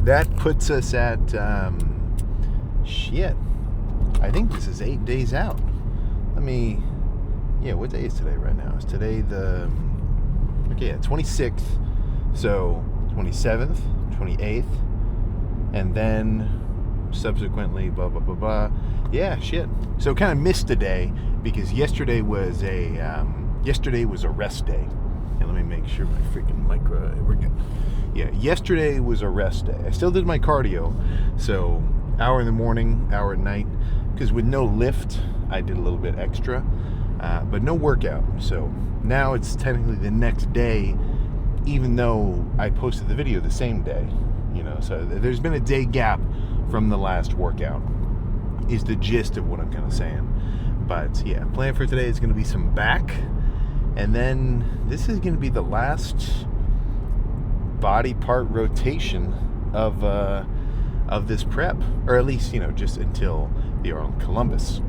that puts us at, shit, I think this is 8 days out. What day is today right now? Is today the, 26th. So 27th, 28th, and then subsequently blah, blah, blah, blah. Yeah, shit. So kind of missed a day because yesterday was a rest day. And let me make sure my freaking micro, we're good. Yeah, yesterday was a rest day. I still did my cardio, so hour in the morning, hour at night, because with no lift, I did a little bit extra, but no workout. So now it's technically the next day, even though I posted the video the same day, so there's been a day gap from the last workout, is the gist of what I'm kind of saying. But yeah, plan for today is going to be some back, and then this is going to be the last body part rotation of this prep, or at least just until the Arnold Columbus.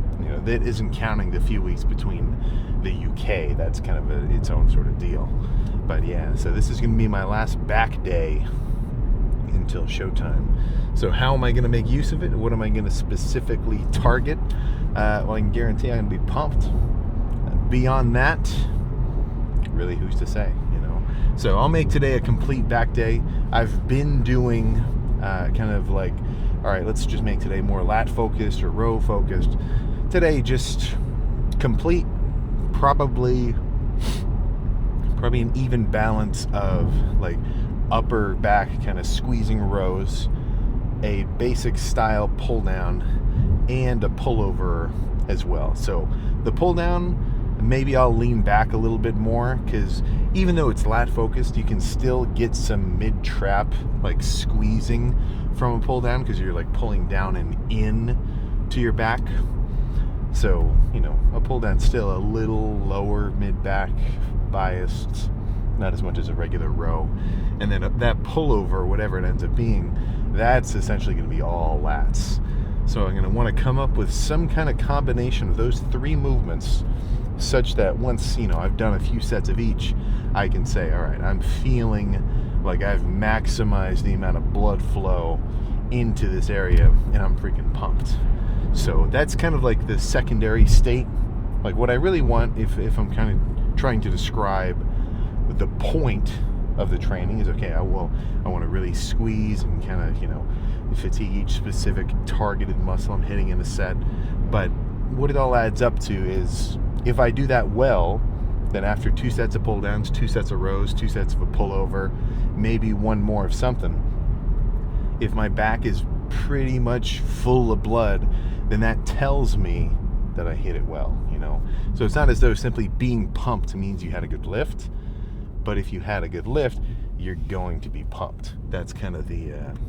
That isn't counting the few weeks between the UK. That's kind of its own sort of deal. But yeah, so this is going to be my last back day until showtime. So how am I going to make use of it? What am I going to specifically target? Well, I can guarantee I'm going to be pumped. Beyond that, really, who's to say? So I'll make today a complete back day. I've been doing kind of like, all right, let's just make today more lat focused or row focused. Today, just complete, probably an even balance of like upper back kind of squeezing rows, a basic style pull down, and a pullover as well. So the pull down, maybe I'll lean back a little bit more, because even though it's lat focused, you can still get some mid trap like squeezing from a pull down, because you're like pulling down and in to your back. So a pull down still a little lower mid back biased, not as much as a regular row. And then that pullover, whatever it ends up being, that's essentially going to be all lats. So I'm going to want to come up with some kind of combination of those three movements, such that once I've done a few sets of each, I can say, all right, I'm feeling like I've maximized the amount of blood flow into this area, and I'm freaking pumped. So that's kind of like the secondary state. Like what I really want, if I'm kind of trying to describe the point of the training, is okay, I want to really squeeze and kind of fatigue each specific targeted muscle I'm hitting in a set. But what it all adds up to is, if I do that well, then after 2 sets of pull downs, 2 sets of rows, 2 sets of a pullover, maybe one more of something, if my back is pretty much full of blood, then that tells me that I hit it well. So it's not as though simply being pumped means you had a good lift, but if you had a good lift, you're going to be pumped. That's kind of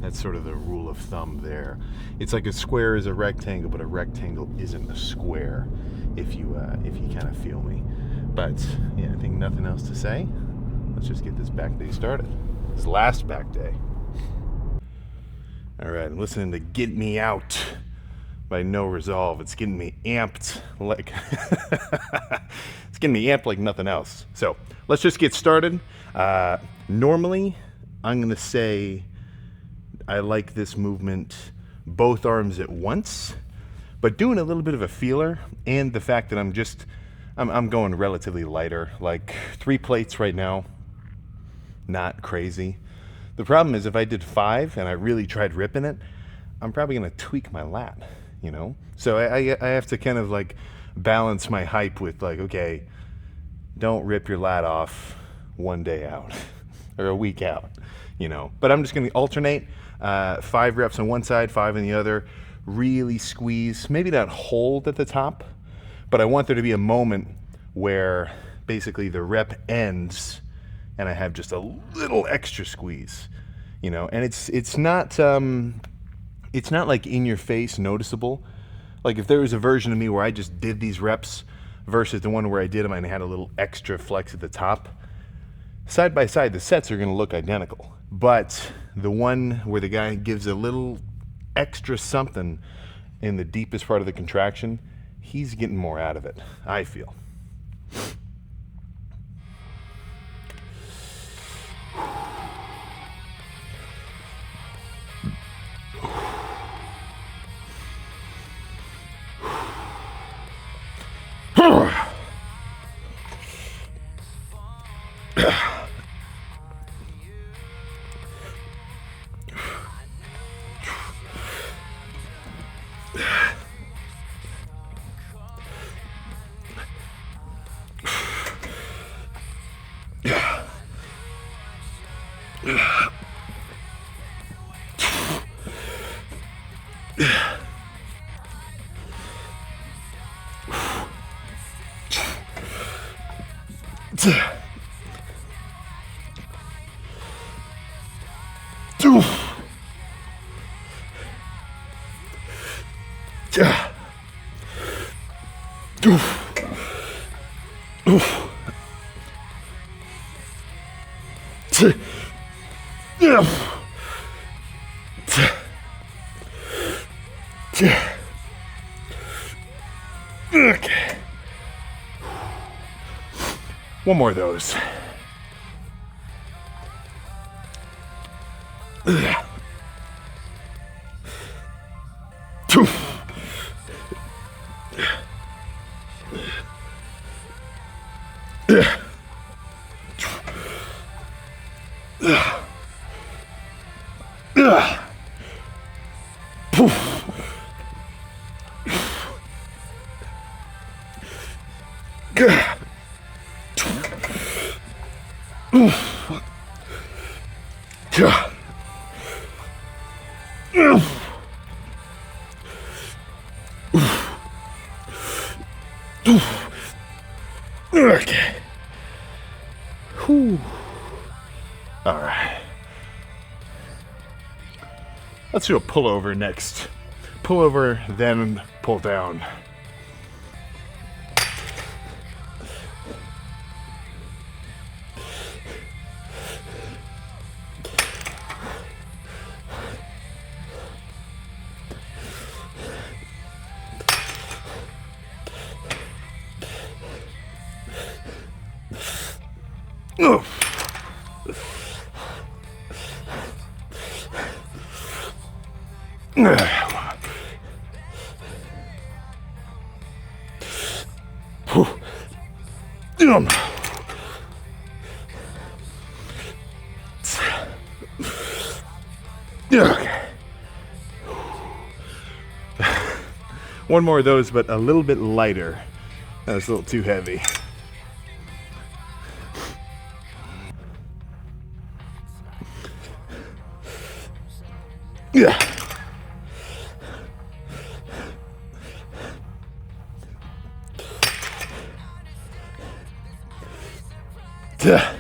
that's sort of the rule of thumb there. It's like a square is a rectangle, but a rectangle isn't a square, if you kind of feel me. But yeah, I think nothing else to say. Let's just get this back day started. This last back day. All right, I'm listening to Get Me Out by No Resolve. It's getting me amped like nothing else. So let's just get started. Normally, I'm going to say I like this movement both arms at once, but doing a little bit of a feeler, and the fact that I'm going relatively lighter, like 3 plates right now, not crazy. The problem is if I did 5 and I really tried ripping it, I'm probably going to tweak my lat, So I have to kind of like balance my hype with like, okay, don't rip your lat off one day out or a week out, But I'm just going to alternate 5 reps on one side, 5 on the other, really squeeze, maybe not hold at the top, but I want there to be a moment where basically the rep ends and I have just a little extra squeeze, and it's not like in your face noticeable. Like if there was a version of me where I just did these reps versus the one where I did them and I had a little extra flex at the top, side by side, the sets are going to look identical. But the one where the guy gives a little extra something in the deepest part of the contraction, he's getting more out of it, I feel. Okay. One more of those. Okay. Whew. All right. Let's do a pullover next. Pullover, then pull down. Ugh. Okay. One more of those, but a little bit lighter. That was a little too heavy. Yeah. Yeah.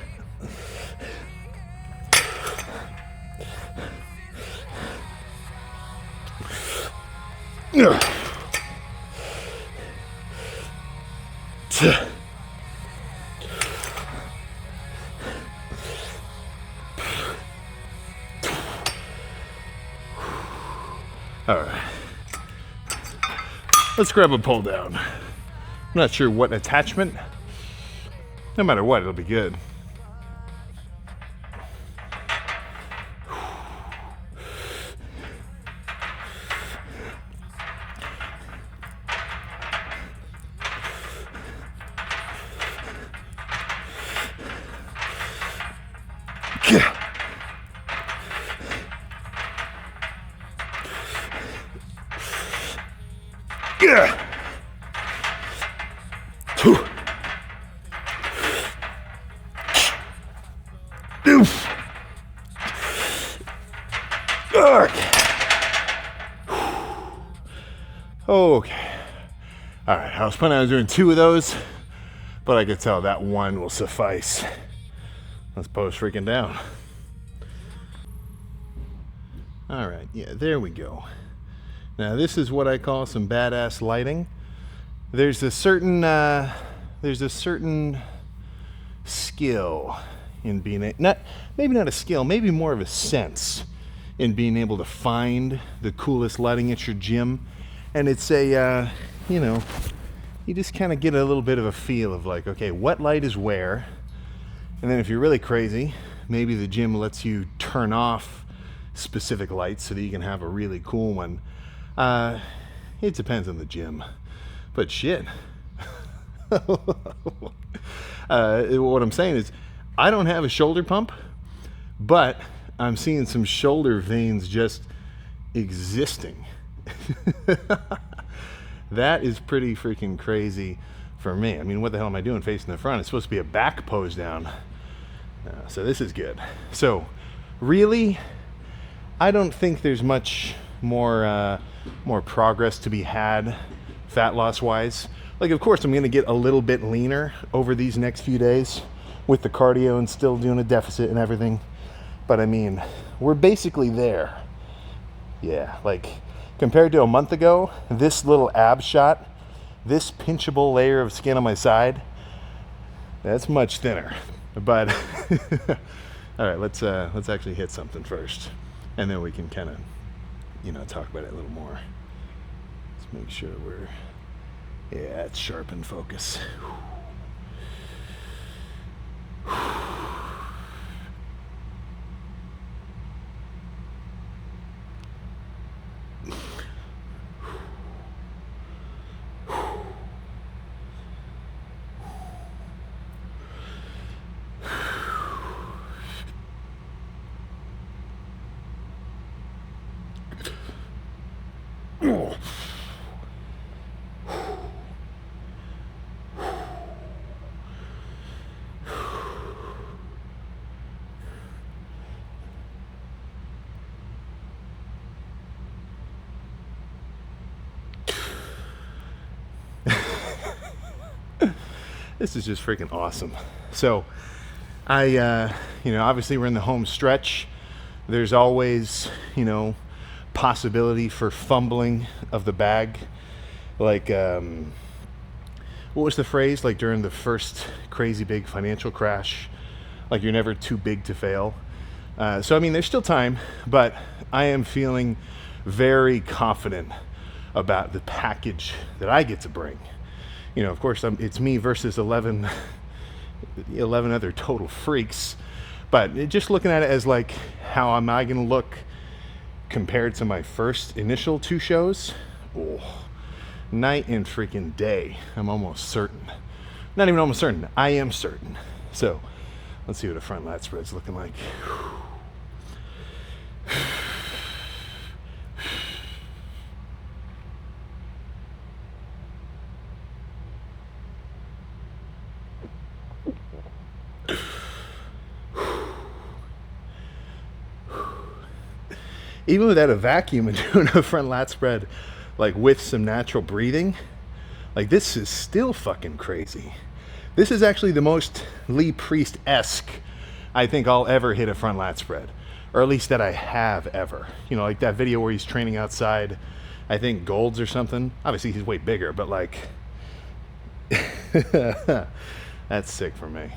All right. Let's grab a pull down. I'm not sure what attachment. No matter what, it'll be good. Okay. All right, I was planning on doing 2 of those, but I could tell that one will suffice. Let's pose freaking down. All right, yeah, there we go. Now this is what I call some badass lighting. There's a certain skill in being maybe not a skill, maybe more of a sense in being able to find the coolest lighting at your gym. And it's a, you just kind of get a little bit of a feel of like, okay, what light is where? And then if you're really crazy, maybe the gym lets you turn off specific lights so that you can have a really cool one. It depends on the gym. But shit. What I'm saying is, I don't have a shoulder pump, but I'm seeing some shoulder veins just existing. That is pretty freaking crazy for me. I mean, what the hell am I doing facing the front? It's supposed to be a back pose down. So this is good. So really, I don't think there's much more progress to be had fat loss wise. Like, of course, I'm going to get a little bit leaner over these next few days with the cardio and still doing a deficit and everything. But I mean, we're basically there. Yeah, like compared to a month ago, this little ab shot, this pinchable layer of skin on my side, that's much thinner. But all right, let's actually hit something first, and then we can kind of, talk about it a little more. Let's make sure it's sharp in focus. This is just freaking awesome. So I, obviously we're in the home stretch. There's always, possibility for fumbling of the bag. Like, what was the phrase? Like during the first crazy big financial crash, like you're never too big to fail. So, I mean, there's still time, but I am feeling very confident about the package that I get to bring. Of course, it's me versus 11 other total freaks. But just looking at it as like, how am I going to look compared to my first initial 2 shows? Oh, night and freaking day. I'm almost certain. Not even almost certain. I am certain. So let's see what a front lat spread's looking like. Even without a vacuum and doing a front lat spread, like with some natural breathing, like this is still fucking crazy. This is actually the most Lee Priest-esque I think I'll ever hit a front lat spread, or at least that I have ever. Like that video where he's training outside, I think Gold's or something. Obviously he's way bigger, but like, that's sick for me.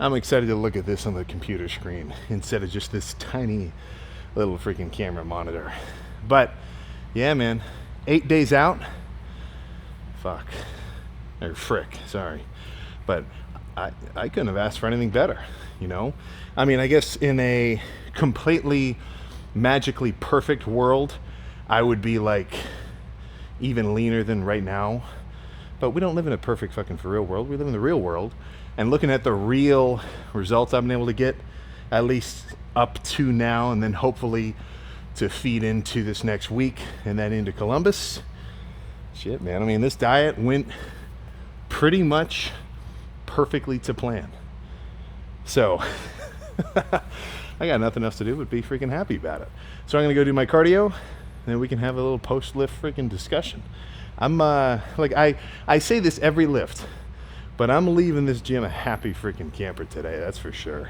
I'm excited to look at this on the computer screen instead of just this tiny little freaking camera monitor. But yeah, man, 8 days out. Fuck. Or frick, sorry. But I couldn't have asked for anything better, I mean, I guess in a completely magically perfect world, I would be like even leaner than right now. But we don't live in a perfect fucking for real world. We live in the real world. And looking at the real results I've been able to get, at least up to now, and then hopefully to feed into this next week and then into Columbus. Shit, man. I mean, this diet went pretty much perfectly to plan. So I got nothing else to do but be freaking happy about it. So I'm going to go do my cardio, and then we can have a little post-lift freaking discussion. I'm I say this every lift, but I'm leaving this gym a happy freaking camper today, that's for sure.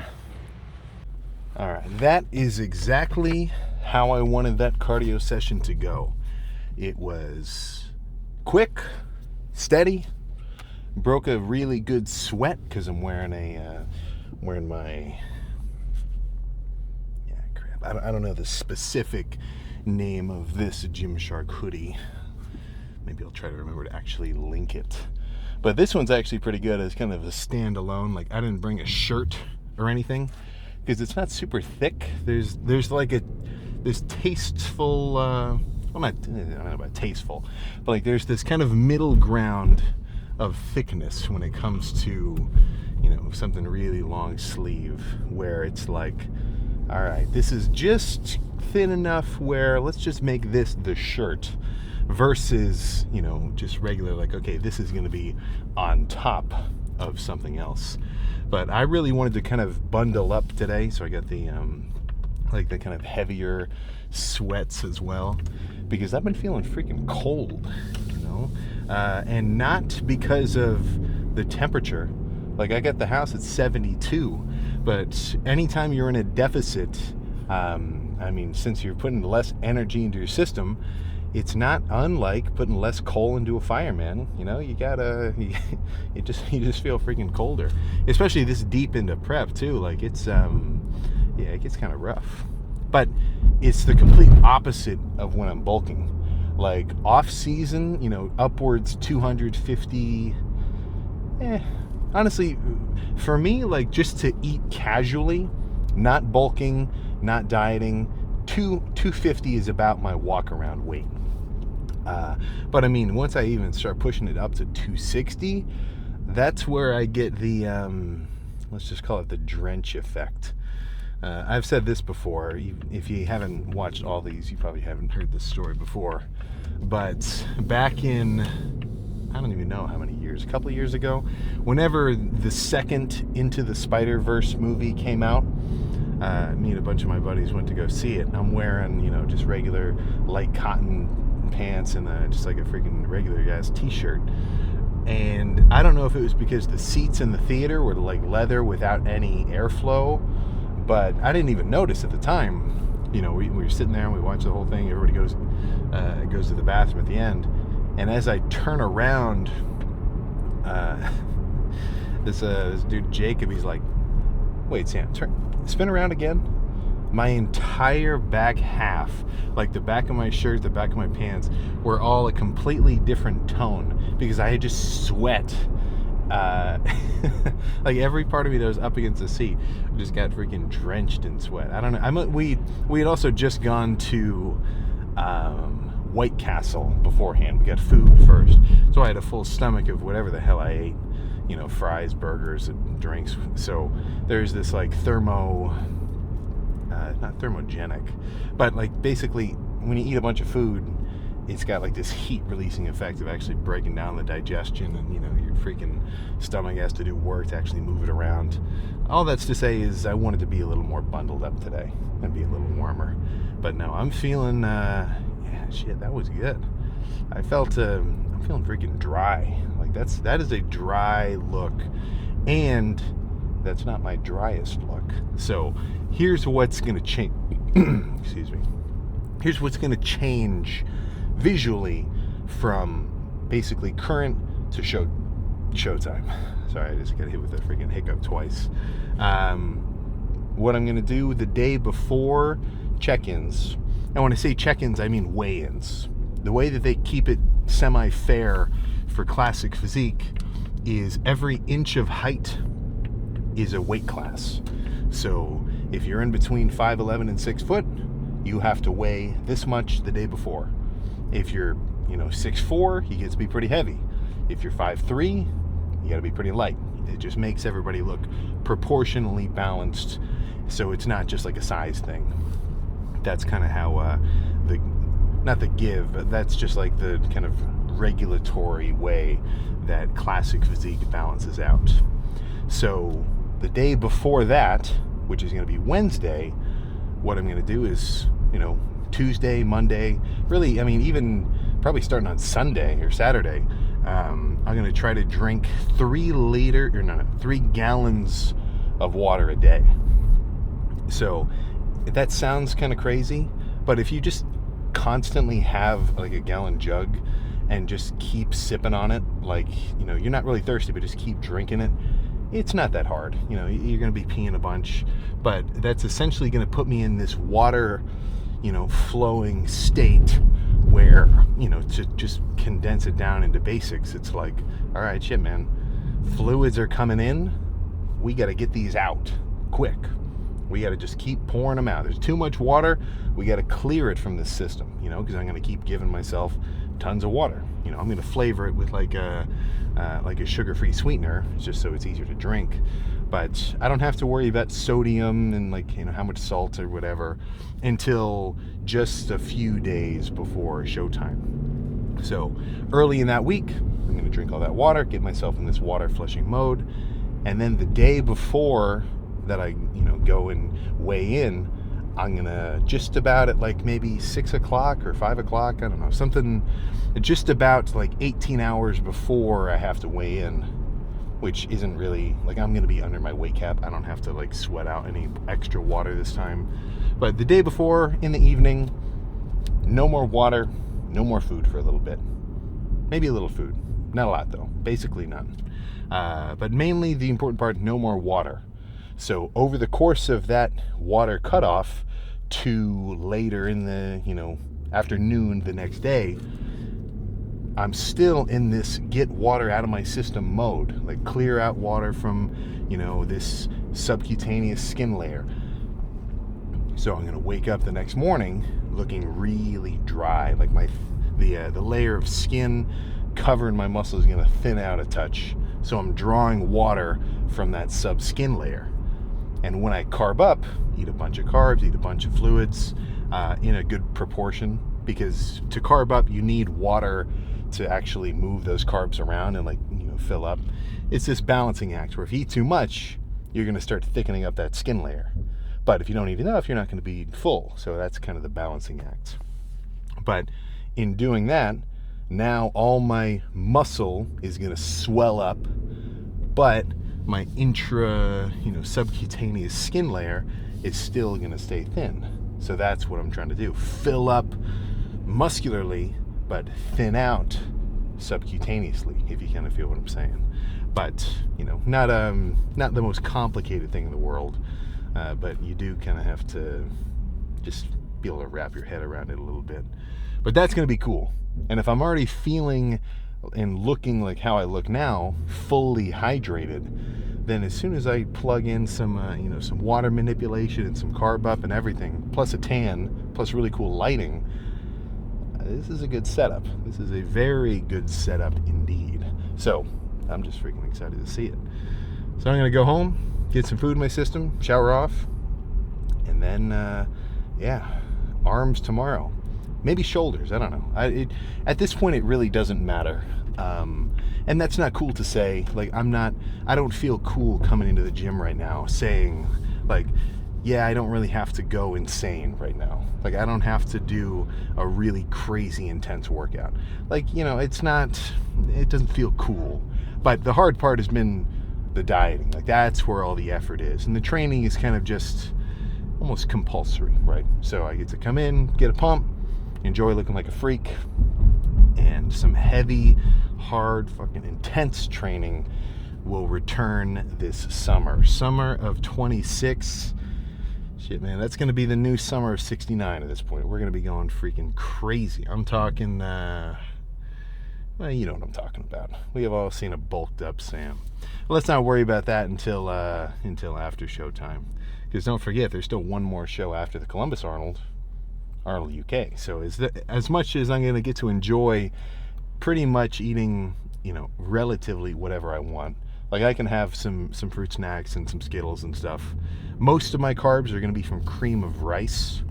All right, that is exactly how I wanted that cardio session to go. It was quick, steady, broke a really good sweat because I'm wearing my, I don't know the specific name of this Gymshark hoodie. Maybe I'll try to remember to actually link it. But this one's actually pretty good as kind of a standalone. Like, I didn't bring a shirt or anything because it's not super thick. There's like this tasteful, I don't know about tasteful, but like there's this kind of middle ground of thickness when it comes to, something really long sleeve where it's like, all right, this is just thin enough where let's just make this the shirt. versus, just regular, like, okay, this is going to be on top of something else. But I really wanted to kind of bundle up today, so I got the the kind of heavier sweats as well, because I've been feeling freaking cold, and not because of the temperature. Like, I got the house at 72, but anytime you're in a deficit, since you're putting less energy into your system, it's not unlike putting less coal into a fire, man. You just feel freaking colder, especially this deep into prep too. Like, it's it gets kind of rough. But it's the complete opposite of when I'm bulking. Like, off season, upwards 250. Honestly, for me, like, just to eat casually, not bulking, not dieting, 250 is about my walk around weight. But once I even start pushing it up to 260, that's where I get the, let's just call it the drench effect. I've said this before. If you haven't watched all these, you probably haven't heard this story before. But back in, I don't even know how many years, a couple of years ago, whenever the second Into the Spider-Verse movie came out, me and a bunch of my buddies went to go see it. I'm wearing, just regular light cotton pants and just like a freaking regular ass t-shirt. And I don't know if it was because the seats in the theater were like leather without any airflow, but I didn't even notice at the time. We were sitting there and we watched the whole thing. Everybody goes to the bathroom at the end, and as I turn around, this dude Jacob, he's like, "Wait, Sam, spin around again." My entire back half, like the back of my shirt, the back of my pants, were all a completely different tone because I had just sweat. Like, every part of me that was up against the seat just got freaking drenched in sweat. I don't know. We had also just gone to White Castle beforehand. We got food first, so I had a full stomach of whatever the hell I ate. Fries, burgers, and drinks. So there's this like not thermogenic, but like basically when you eat a bunch of food, it's got like this heat releasing effect of actually breaking down the digestion, and your freaking stomach has to do work to actually move it around. All that's to say is I wanted to be a little more bundled up today and be a little warmer. But no, I'm feeling shit, that was good. I felt I'm feeling freaking dry. Like, that is a dry look, and that's not my driest look. So here's what's gonna change. Excuse me. Here's what's gonna change visually from basically current to showtime. Sorry, I just got hit with a freaking hiccup twice. What I'm gonna do the day before check-ins, and when I say check-ins, I mean weigh-ins. The way that they keep it semi-fair for classic physique is every inch of height is a weight class. So if you're in between 5'11" and 6 foot, you have to weigh this much the day before. If you're 6'4", you get to be pretty heavy. If you're 5'3", you got to be pretty light. It just makes everybody look proportionally balanced, so it's not just like a size thing. That's kind of how not the give, but that's just like the kind of regulatory way that classic physique balances out. So the day before that, which is going to be Wednesday, what I'm going to do is, Tuesday, Monday, really, even probably starting on Sunday or Saturday, I'm going to try to drink 3 gallons of water a day. So that sounds kind of crazy, but if you just constantly have like a gallon jug and just keep sipping on it, like, you're not really thirsty, but just keep drinking it, it's not that hard. You're going to be peeing a bunch, but that's essentially going to put me in this water, flowing state where, to just condense it down into basics, it's like, all right, shit, man, fluids are coming in. We got to get these out quick. We got to just keep pouring them out. There's too much water. We got to clear it from the system, because I'm going to keep giving myself tons of water. I'm going to flavor it with like a sugar-free sweetener, just so it's easier to drink. But I don't have to worry about sodium and how much salt or whatever until just a few days before showtime. So early in that week, I'm going to drink all that water, get myself in this water flushing mode. And then the day before that I, go and weigh in, I'm going to just about at like maybe 6 o'clock or 5 o'clock, I don't know, something just about like 18 hours before I have to weigh in, which isn't really, like, I'm going to be under my weight cap. I don't have to like sweat out any extra water this time. But the day before, in the evening, no more water, no more food for a little bit. Maybe a little food. Not a lot though, basically none. But mainly the important part, no more water. So over the course of that water cutoff to later in the, afternoon the next day, I'm still in this get water out of my system mode, like clear out water from, this subcutaneous skin layer. So I'm going to wake up the next morning looking really dry, like the layer of skin covering my muscle is going to thin out a touch. So I'm drawing water from that sub skin layer. And when I carb up, eat a bunch of carbs, eat a bunch of fluids in a good proportion, because to carb up, you need water to actually move those carbs around and fill up. It's this balancing act where if you eat too much, you're going to start thickening up that skin layer. But if you don't eat enough, you're not going to be full. So that's kind of the balancing act. But in doing that, now all my muscle is going to swell up, but my subcutaneous skin layer is still going to stay thin. So that's what I'm trying to do. Fill up muscularly, but thin out subcutaneously, if you kind of feel what I'm saying. But, not the most complicated thing in the world, but you do kind of have to just be able to wrap your head around it a little bit. But that's going to be cool. And if I'm already feeling and looking like how I look now, fully hydrated, then as soon as I plug in some water manipulation and some carb up and everything, plus a tan, plus really cool lighting, this is a good setup. This is a very good setup indeed. So I'm just freaking excited to see it. So I'm going to go home, get some food in my system, shower off, and then, arms tomorrow. Maybe shoulders, I don't know. At this point, it really doesn't matter. And that's not cool to say. Like, I don't feel cool coming into the gym right now saying, like, yeah, I don't really have to go insane right now. Like, I don't have to do a really crazy intense workout. Like, it doesn't feel cool. But the hard part has been the dieting. Like, that's where all the effort is. And the training is kind of just almost compulsory, right? So I get to come in, get a pump, enjoy looking like a freak, and some heavy, hard, fucking intense training will return this summer. Summer of 26. Shit, man, that's going to be the new summer of 69 at this point. We're going to be going freaking crazy. I'm talking, well, you know what I'm talking about. We have all seen a bulked up Sam. Well, let's not worry about that until after showtime. Because don't forget, there's still one more show after the Columbus Arnold UK. So as much as I'm going to get to enjoy pretty much eating, relatively whatever I want. Like, I can have some fruit snacks and some Skittles and stuff. Most of my carbs are going to be from cream of rice,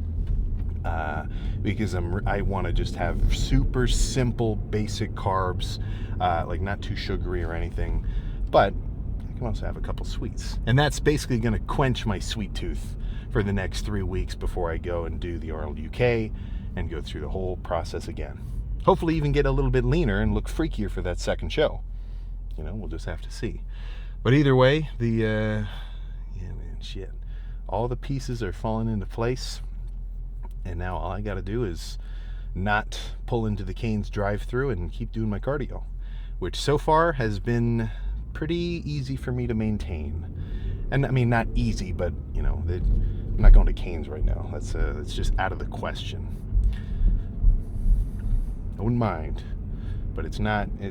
because I want to just have super simple, basic carbs, like not too sugary or anything. But I can also have a couple sweets. And that's basically going to quench my sweet tooth for the next 3 weeks before I go and do the Arnold UK and go through the whole process again. Hopefully even get a little bit leaner and look freakier for that second show. We'll just have to see. But either way, shit. All the pieces are falling into place. And now all I got to do is not pull into the Cane's drive-thru and keep doing my cardio, which so far has been pretty easy for me to maintain. And I mean, not easy, but I'm not going to Cane's right now. That's just out of the question. I wouldn't mind, but it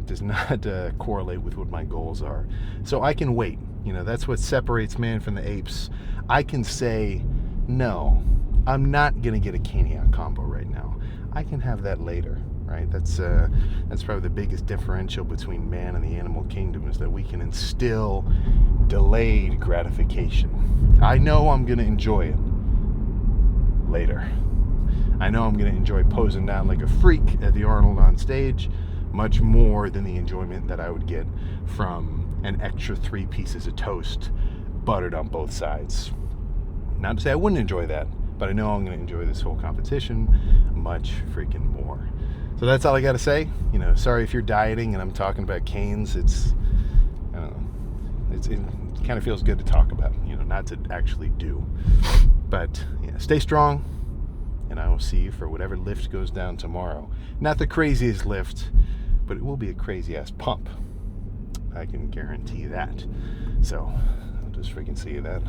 does not correlate with what my goals are. So I can wait. That's what separates man from the apes. I can say, no, I'm not going to get a Caniac combo right now. I can have that later, right? That's probably the biggest differential between man and the animal kingdom, is that we can instill delayed gratification. I know I'm going to enjoy it later. I know I'm going to enjoy posing down like a freak at the Arnold on stage much more than the enjoyment that I would get from an extra 3 pieces of toast buttered on both sides. Not to say I wouldn't enjoy that, but I know I'm going to enjoy this whole competition much freaking more. So that's all I got to say. You know, sorry if you're dieting and I'm talking about canes. It's, I don't know, it kind of feels good to talk about, you know, not to actually do. But yeah, stay strong, and I will see you for whatever lift goes down tomorrow. Not the craziest lift, but it will be a crazy ass pump. I can guarantee that. So I'll just freaking see you then.